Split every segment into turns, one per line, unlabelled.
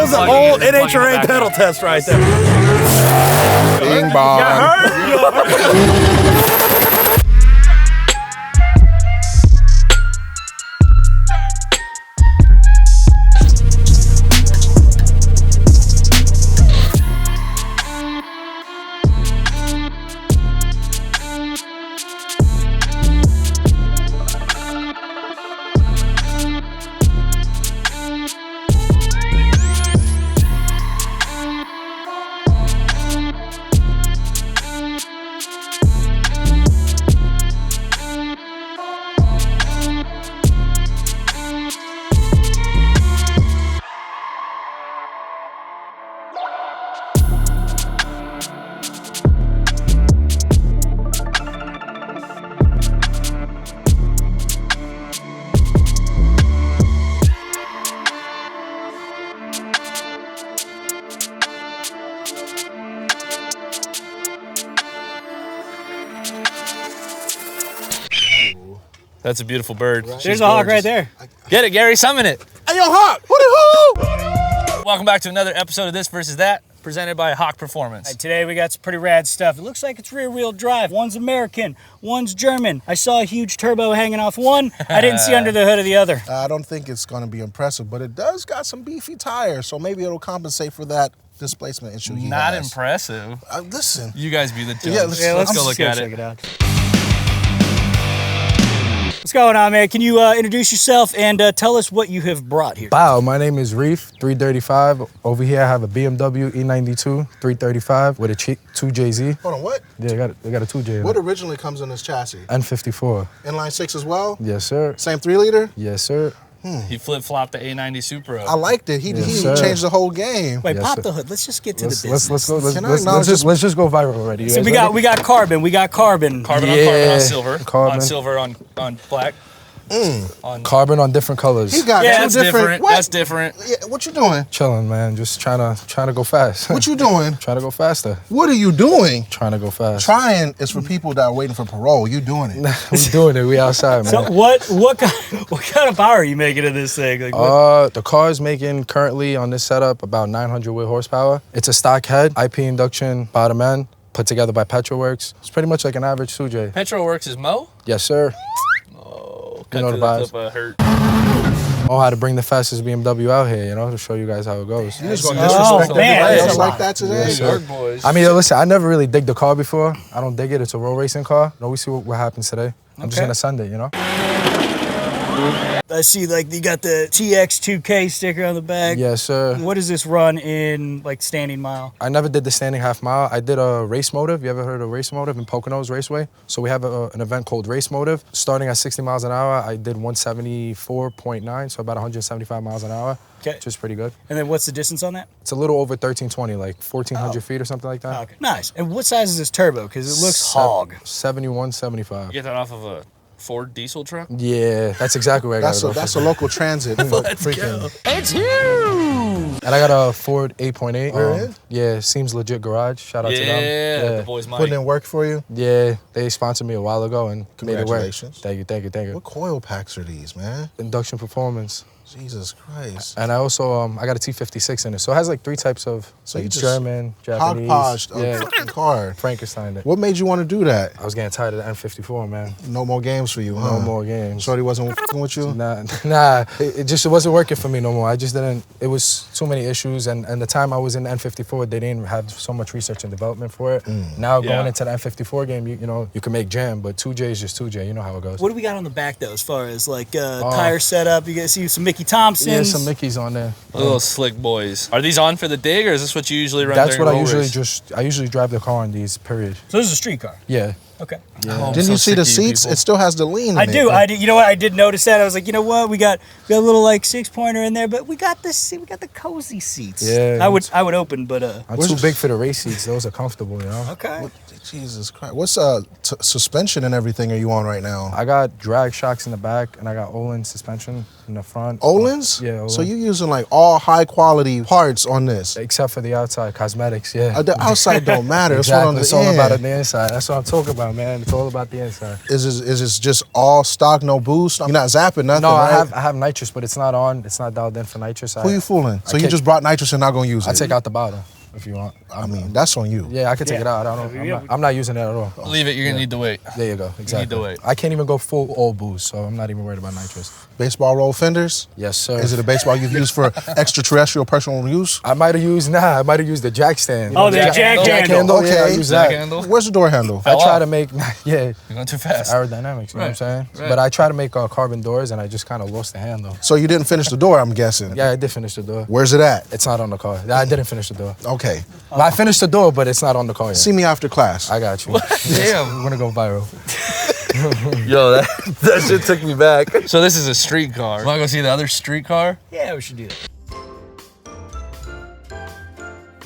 was an old NHRA pedal test right there.
Bing bong.
That's a beautiful bird.
There's a hawk right there.
Get it, Gary. Summon it.
Hey, yo, hawk. Woo-hoo!
Welcome back to another episode of This Versus That, presented by Hawk Performance.
Today we got some pretty rad stuff. It looks like it's rear-wheel drive. One's American, one's German. I saw a huge turbo hanging off one. I didn't see under the hood of the other.
I don't think it's going to be impressive, but it does got some beefy tires, so maybe it'll compensate for that displacement issue he
Not
has.
impressive.
Listen.
You guys be the judge.
Yeah,
let's go look at
check
it.
it out. What's going on, man? Can you introduce yourself and tell us what you have brought here?
Wow, my name is Reef 335. Over here I have a BMW E92 335 with a 2JZ.
Hold on, what?
Yeah, they got a 2J.
What originally comes in this chassis?
N54.
Inline 6 as well?
Yes, sir.
Same 3-liter?
Yes, sir.
He flip-flopped the A90 Supra.
I liked it. He
sir.
changed the whole game.
Wait,
Yes,
pop
sir.
the hood. Let's just get to the business.
Let's go.
Can I acknowledge
Let's just go viral already. You
So
guys
we got carbon. We got carbon.
Carbon on
Yeah,
carbon on silver.
carbon.
On silver on black. On
carbon on different colors.
He got
yeah,
two
that's
different.
different.
What?
That's different.
Yeah, what you doing?
Chilling, man. Just trying to go fast.
What you doing?
Trying to go faster.
What are you doing?
Trying to go fast.
Trying is for people that are waiting for parole. You doing it?
We doing it. We outside, man.
So what kind of power are you making in this thing? Like,
The car is making currently on this setup about 900 weight horsepower. It's a stock head, IP induction, bottom end, put together by PetrolWerks. It's pretty much like an average 2J.
PetrolWerks is Mo?
Yes, sir.
Cut
know
to
the vibes.
clip, hurt.
Oh, how to bring the fastest BMW out here, to show you guys how it goes.
You just gonna
Oh,
disrespect
man,
everybody
that's
else
a
like
lot.
that today?
Yes, sir.
York boys.
I mean, listen, I never really digged the car before. I don't dig it. It's a road racing car. We see what happens today. I'm just
Okay.
gonna send it,
I see, like, you got the TX2K sticker on the back.
Yes, sir.
What does this run in, like, standing mile?
I never did the standing half mile. I did a race motive. You ever heard of race motive in Poconos Raceway? So we have an event called Race Motive. Starting at 60 miles an hour, I did 174.9, so about 175 miles an hour.
Okay.
Which is pretty good.
And then what's the distance on that?
It's a little over 1320, like 1,400 feet or something like that.
Okay. Nice. And what size is this turbo? Because it looks hog.
71, 75.
You get that off of a Ford diesel truck?
Yeah, that's exactly where I got it.
That's a local transit. Freaking.
It's huge!
And I got a Ford 8.8.
Where is?
Yeah, Seems Legit Garage. Shout out to them.
Yeah, the boys
Putting
Mike.
in work for you.
Yeah, they sponsored me a while ago and made it work.
Congratulations.
Thank you.
What coil packs are these, man?
Induction performance.
Jesus Christ.
And I also, I got a T56 in it. So it has like 3 types of,
So you
like
just
German, Japanese.
Hodgepodged a
Yeah,
fucking car.
Frankenstein it.
What made you want to do that?
I was getting tired of the N54, man.
No more games for you, huh?
No more games.
Shorty wasn't f***ing with you?
Nah, it wasn't working for me no more. I just didn't, it was too many issues. And the time I was in the N54, they didn't have so much research and development for it. Now
Yeah.
going into the N54 game, you can make jam, but 2J is just 2J. You know how it goes.
What do we got on the back, though, as far as, like, tire setup? You guys see some Mickey Thompsons?
Yeah, some Mickeys on there.
Little slick boys. Are these on for the dig, or is this what you usually run?
That's
during
what I
roll
usually
race?
I usually drive the car on these, period.
So this is a street car.
Yeah.
Okay.
Oh, I'm
Didn't
so
you see
sick
the
of you
seats?
people.
It still has the lean in
I
it.
do. You know what? I did notice that. I was like, you know what? We got a little like 6-pointer in there, but we got the cozy seats.
Yeah.
I would open, but
I'm too big for the race seats. Those are comfortable,
okay.
Jesus Christ. What's suspension and everything are you on right now?
I got drag shocks in the back, and I got Olin suspension. in the front.
Olin's?
Yeah, Olin.
So you using like all high quality parts on this?
Except for the outside, cosmetics, yeah.
The outside don't matter.
Exactly.
It's
It's all about
in.
the inside. That's what I'm talking about, man. It's all about the inside.
Is this just all stock, no boost? You're not zapping nothing,
No,
right?
I have nitrous, but it's not on. It's not dialed in for nitrous.
Who you fooling? So you
take-
just brought nitrous and not gonna use it?
I take out the bottle if you want.
I mean, that's on you.
Yeah, I could take
Yeah.
it out. I don't know. I'm not using it at all.
Leave it. You're gonna need to wait.
There you go. Exactly.
to wait.
I can't even go full all boost, so I'm not even worried about nitrous.
Baseball roll fenders?
Yes, sir.
Is it a baseball you've used for extraterrestrial personal use?
I might have used I might have used the jack stand.
Oh, the jack handle.
Yeah, I
Okay.
use
Jack
that.
handle.
Where's the door handle?
I try to make
You're going too fast.
aerodynamics, you know what I'm saying?
right.
But I try to make carbon doors, and I just kind of lost the handle.
So you didn't finish the door, I'm guessing.
Yeah, I did finish the door.
Where's it at?
It's not on the car. I didn't finish the door.
Okay.
Well, I finished the door, but it's not on the car yet.
See me after class.
I got you.
Damn.
We're gonna go viral.
Yo, that shit took me back. So this is a street car. Want to go see the other street car?
Yeah, we should do that.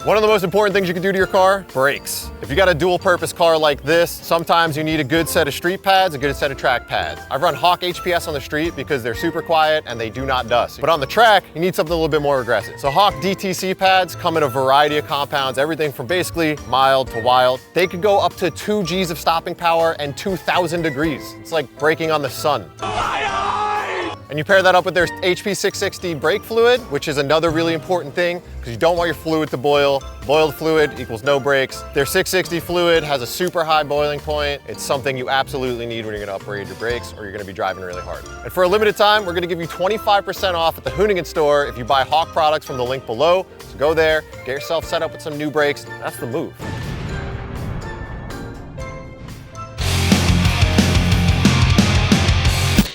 One of the most important things you can do to your car, brakes. If you got a dual purpose car like this, sometimes you need a good set of street pads, a good set of track pads. I've run Hawk HPS on the street because they're super quiet and they do not dust. But on the track, you need something a little bit more aggressive. So Hawk DTC pads come in a variety of compounds, everything from basically mild to wild. They could go up to 2 Gs of stopping power and 2,000 degrees. It's like braking on the sun. And you pair that up with their HP 660 brake fluid, which is another really important thing because you don't want your fluid to boil. Boiled fluid equals no brakes. Their 660 fluid has a super high boiling point. It's something you absolutely need when you're gonna upgrade your brakes or you're gonna be driving really hard. And for a limited time, we're gonna give you 25% off at the Hoonigan store if you buy Hawk products from the link below. So go there, get yourself set up with some new brakes. That's the move.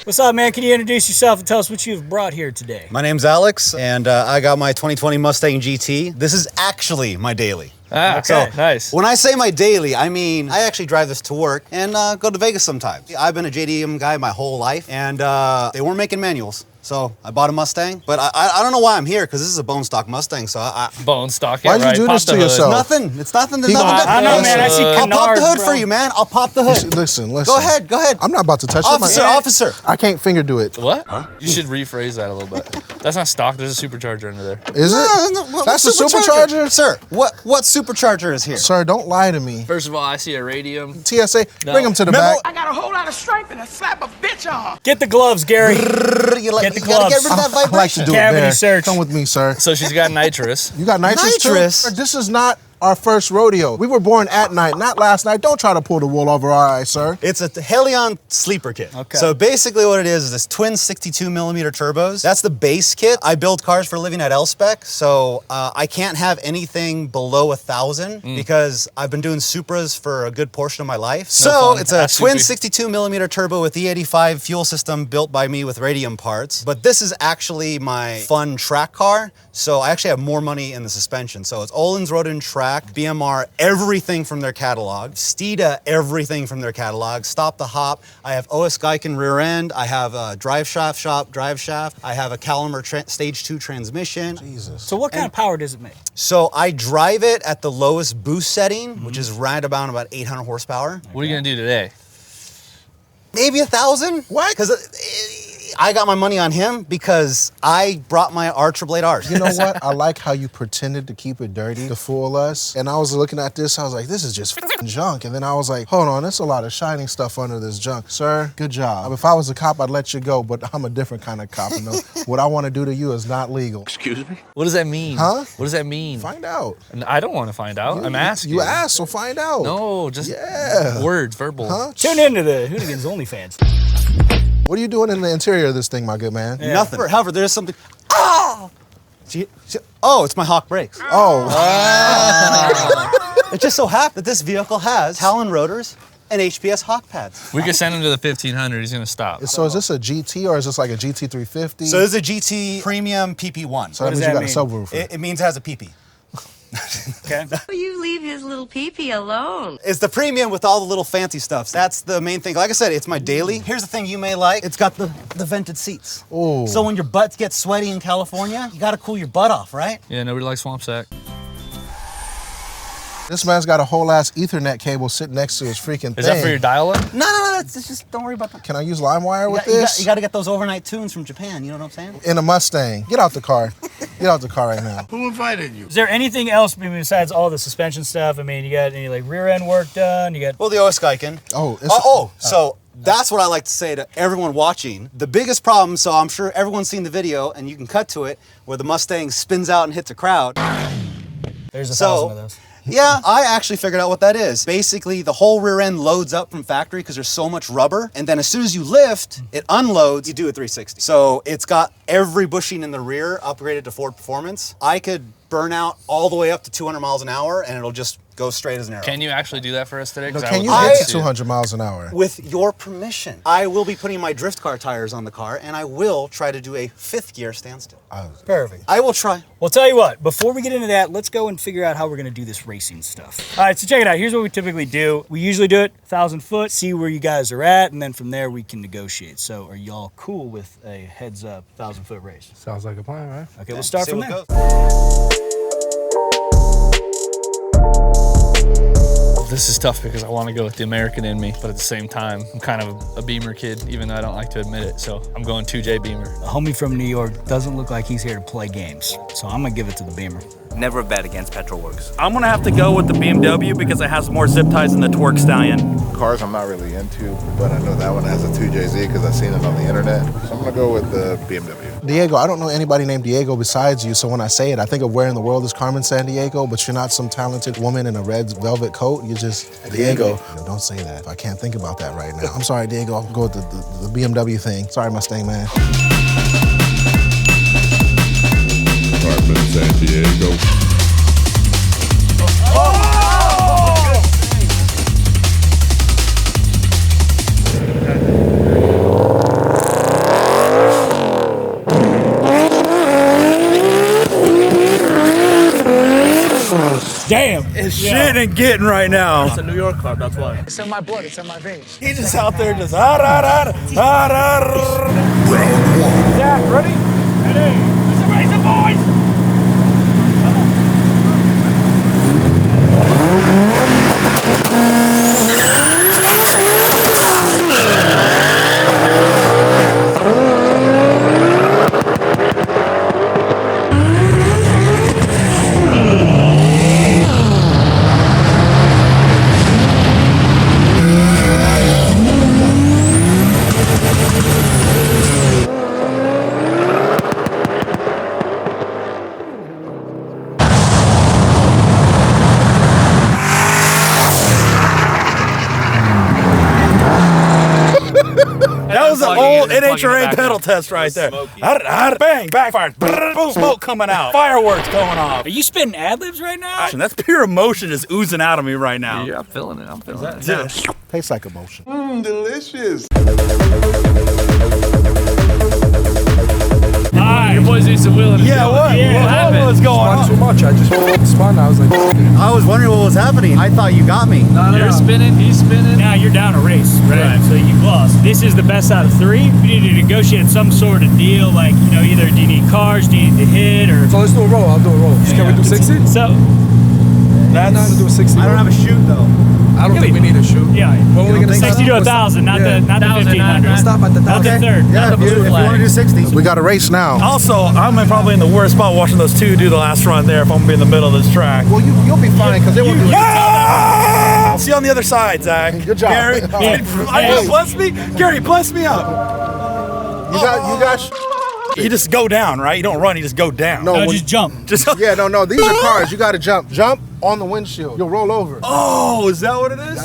What's up, man? Can you introduce yourself and tell us what you've brought here today?
My name's Alex, and I got my 2020 Mustang GT. This is actually my daily.
Ah, okay, nice.
When I say my daily, I mean I actually drive this to work and go to Vegas sometimes. I've been a JDM guy my whole life, and they weren't making manuals. So I bought a Mustang, but I don't know why I'm here because this is a bone stock Mustang. So
Bone stock. Yeah,
Why'd you
right.
do
Pop
this
the
to
hood.
yourself?
nothing. It's nothing. There's
He-
nothing.
I know, man. I see
I'll pop the
canards,
hood
bro.
for you, man. I'll pop the hood.
Listen.
Go ahead. Go ahead.
I'm not about to touch
Officer,
it.
officer.
I can't finger do it.
What? You should rephrase that a little bit. That's not stock. There's a supercharger under there.
Is it? That's the supercharger?
Sir, what supercharger is here?
Sir, don't lie to me.
First of all, I see a radium.
TSA,
No.
bring him to the
Memo-
back.
I got a whole lot of strength and I slap a bitch on.
Get the gloves, Gary.
You
Get the
gotta get
gloves.
rid of that
I like to
vibration.
do it
Cavity
there.
search.
Come with me, sir.
So she's got nitrous.
You got nitrous too?
Nitrous?
Sir, this is not our first rodeo. We were born at night, not last night. Don't try to pull the wool over our eyes, sir.
It's a Hellion sleeper kit.
Okay.
So basically what it is this twin 62 millimeter turbos. That's the base kit. I build cars for a living at L-Spec, so I can't have anything below 1,000 because I've been doing Supras for a good portion of my life. So
fun.
it's a
That's
twin
soupy.
62 millimeter turbo with E85 fuel system built by me with radium parts. But this is actually my fun track car. So I actually have more money in the suspension. So it's Olin's Rodin Track, BMR, everything from their catalog. Steeda, everything from their catalog. Stop the Hop. I have OS Geiken rear end. I have a drive shaft shop, drive shaft. I have a Calimer stage 2 transmission.
Jesus.
So what kind of power does it make?
So I drive it at the lowest boost setting, which is right about 800 horsepower.
What are you gonna do today?
Maybe 1,000.
What?
Because I got my money on him because I brought my R888Rs.
You know what? I like how you pretended to keep it dirty to fool us. And I was looking at this, I was like, this is just f***ing junk. And then I was like, hold on, there's a lot of shining stuff under this junk. Sir, good job. If I was a cop, I'd let you go, but I'm a different kind of cop. You know, what I want to do to you is not legal.
What does that mean?
Huh?
What does that mean?
Find out.
I don't want to find out. I'm asking.
You asked, so find out.
No, just
Yeah.
words, verbal.
Huh?
Tune into the Hoonigan's OnlyFans.
What are you doing in the interior of this thing, my good man?
Nothing. However, there's something. Ah! Oh, it's my Hawk brakes.
Oh,
It just so happened that this vehicle has Talon rotors and HPS Hawk pads.
We could send him to the 1500. He's gonna stop.
so is this a GT or is this like a GT350?
So this is a GT Premium PP1.
So that
does
means you
that
got a subwoofer.
It means it has a PP.
Okay.
You leave his little pee-pee alone.
It's the premium with all the little fancy stuff. That's the main thing. Like I said, it's my daily. Here's the thing you may like. It's got the vented seats.
Ooh.
So when your butt gets sweaty in California, you gotta cool your butt off, right?
Yeah, nobody likes swamp sack.
This man's got a whole ass Ethernet cable sitting next to his freaking thing.
Is that for your dial-up?
No, it's just don't worry about that.
Can I use LimeWire with this?
You got to get those overnight tunes from Japan. You know what I'm saying?
In a Mustang. Get out the car. Get out the car right now.
Who invited you?
Is there anything else besides all the suspension stuff? I mean, you got any like rear end work done? You got
Well, the OS Geiken. So that's what I like to say to everyone watching. The biggest problem, so I'm sure everyone's seen the video and you can cut to it, where the Mustang spins out and hits a crowd.
there's 1,000 of those.
Yeah, I actually figured out what that is. Basically, the whole rear end loads up from factory because there's so much rubber. And then as soon as you lift, it unloads, you do a 360. So it's got every bushing in the rear upgraded to Ford Performance. I could burn out all the way up to 200 miles an hour and it'll just go straight as an arrow.
Can you actually do that for us today?
No,
'Cause
can you
would
get
like
to 200 miles an hour?
With your permission, I will be putting my drift car tires on the car and I will try to do a 5th gear standstill.
Perfect.
I will try.
Well, tell you what, before we get into that, let's go and figure out how we're gonna do this racing stuff. All right, so check it out. Here's what we typically do. We usually do it 1,000 foot, see where you guys are at, and then from there we can negotiate. So are y'all cool with a heads up 1,000 foot race?
Sounds like a plan, right?
Okay, we'll start
See
from
what
there.
goes.
This is tough because I want to go with the American in me, but at the same time, I'm kind of a Beamer kid, even though I don't like to admit it. So I'm going 2J Beamer.
A homie from New York doesn't look like he's here to play games, so I'm gonna give it to the Beamer.
Never bet against PetrolWerks.
I'm gonna have to go with the BMW because it has more zip ties than the Torque Stallion.
Cars I'm not really into, but I know that one has a 2JZ because I've seen it on the internet. So I'm gonna go with the BMW.
Diego, I don't know anybody named Diego besides you, so when I say it, I think of where in the world is Carmen Sandiego, but you're not some talented woman in a red velvet coat. You're just Diego. No, don't say that. I can't think about that right now. I'm sorry, Diego. I'll go with the BMW thing. Sorry, Mustang man.
Carmen Sandiego.
Damn!
It's shit ain't getting right now.
It's a New York car, that's why.
It's in my blood. It's in my veins.
He's just out there just Zach, ready? Ready. It's a racer, boys! That was an old NHRA pedal test right there. Bang, backfire, boom, smoke coming out, fireworks going off.
Are you spitting ad-libs right now?
That's pure emotion just oozing out of me right now.
Yeah, I'm feeling it. I'm feeling it.
Tastes like emotion.
Delicious.
Hi.
Your boys need some wheeling.
Yeah, what?
Yeah,
What
happened.
was going
Spun
on?
too much. I just spun. I was like,
I was wondering what was happening. I thought you got me.
You're spinning, he's spinning.
Now you're down a race, right? So you've lost. This is the best out of 3. We need to negotiate some sort of deal, like, you know, either do you need cars, do you need to hit, or...
so let's do a roll. I'll do a roll. Can we do 60?
So,
That's not to do a 60.
I don't have a chute though.
I don't think we need a shoot.
yeah,
What were we gonna
60 to 1,000, not the 1,500.
We'll stop at the
Not the
1,000.
third.
Yeah,
Not
if
the
you
blue
want
flag.
to do 60.
We got a race now.
Also, I'm probably in the worst spot watching those two do the last run there if I'm gonna be in the middle of this track.
Well, you'll be fine because they won't do it.
I'll see you on the other side, Zach.
Good job.
Gary, bless me. Gary, bless me up.
You got.
You just go down, right? You don't run, you just go down.
No, when-
Just jump.
Just
Yeah, no. These are cars. You got to jump. Jump on the windshield. You'll roll over.
Oh, is that what it is?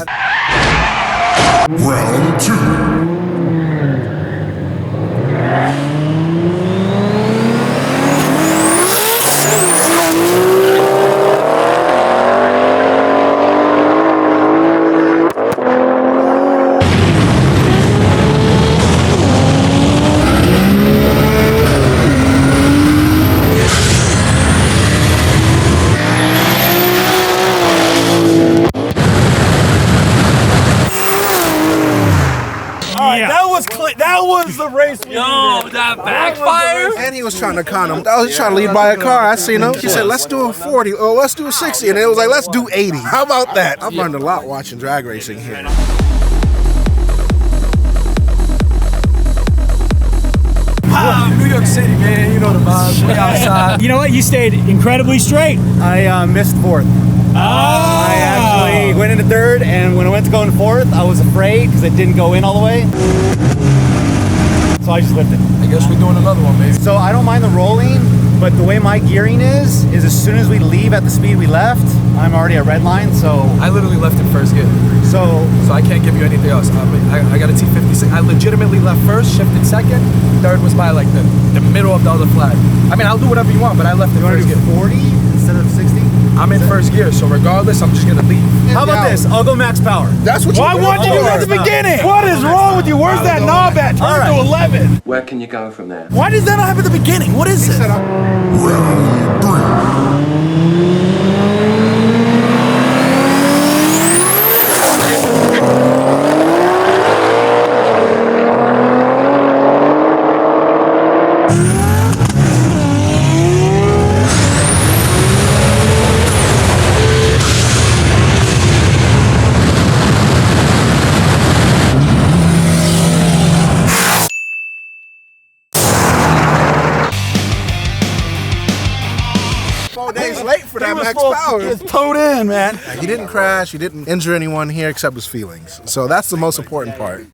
Round 2.
All right, that was the race we needed.
That
He was trying to con him. I was trying to lead by a car. I seen him. He said, let's do a 40. Oh, let's do a 60. And it was like, let's do 80. How about that? I've learned a lot watching drag racing here.
New York City, man. You know the vibes. We outside.
You know what? You stayed incredibly straight.
I missed fourth. I actually went into third, and when I went to go in fourth, I was afraid because it didn't go in all the way. So I just lifted.
I guess we're doing another one, baby.
So I don't mind the rolling, but the way my gearing is as soon as we leave at the speed we left, I'm already at red line, so...
I literally left in first gear.
So
I can't give you anything else. I got a T56. I legitimately left first, shifted second. Third was by like the middle of the other flag. I mean, I'll do whatever you want, but I left in first gear.
40 instead of 60?
I'm in first gear, so regardless, I'm just gonna leave.
How about this? I'll go max power.
That's what you
Why won't you do at the beginning? What is wrong with you? Where's that knob at? Turn to 11.
Where can you go from there?
Why does that not happen at the beginning? What is it?
Days late for that max power.
It's towed in, man.
He didn't crash. He didn't injure anyone here except his feelings. So that's the most important part.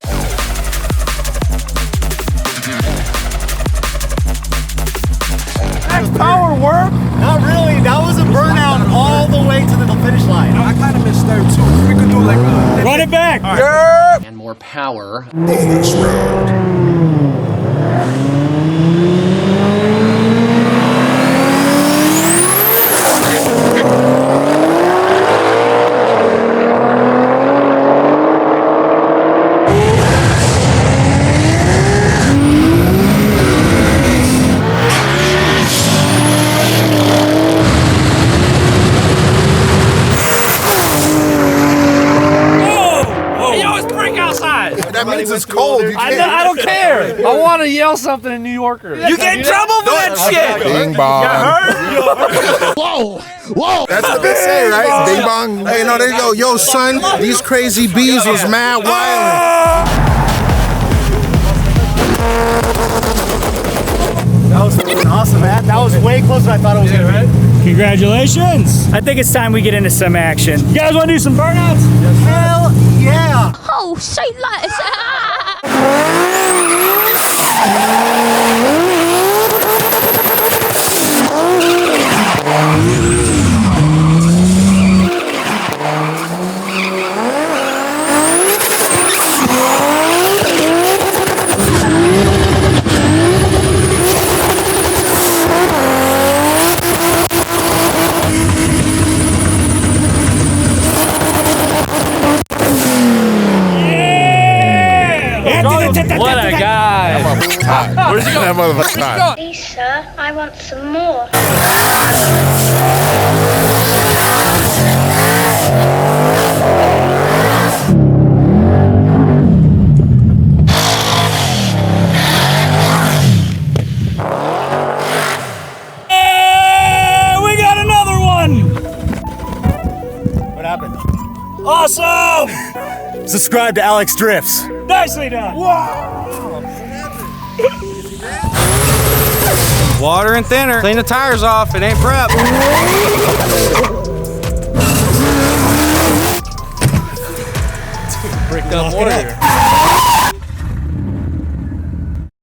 Max power work?
Not really. That was a burnout all the way to the finish line.
I kind of missed third too. We could do like a...
Run it back.
Right.
And more power.
Bonus round. That means it's cold.
I don't care. I want to yell something in New Yorker.
You get in trouble for that shit.
Bing bong. Whoa. Whoa. That's what they say, right? Bing bong. Hey, no, they go, yo, son, these crazy bees was mad wild.
That was fucking awesome, man. That was way closer than I thought it was gonna be.
Congratulations. I think it's time we get into some action. You guys want to do some burnouts?
Hell yeah.
Oh, say less.
What a guy.
Where's he going? That motherfucker hot.
Please, sir, I want some more.
Hey, we got another one.
What happened?
Awesome.
Subscribe to Alex Drifts.
Nicely done.
Water and thinner. Clean the tires off. It ain't prep.
Bricked up water.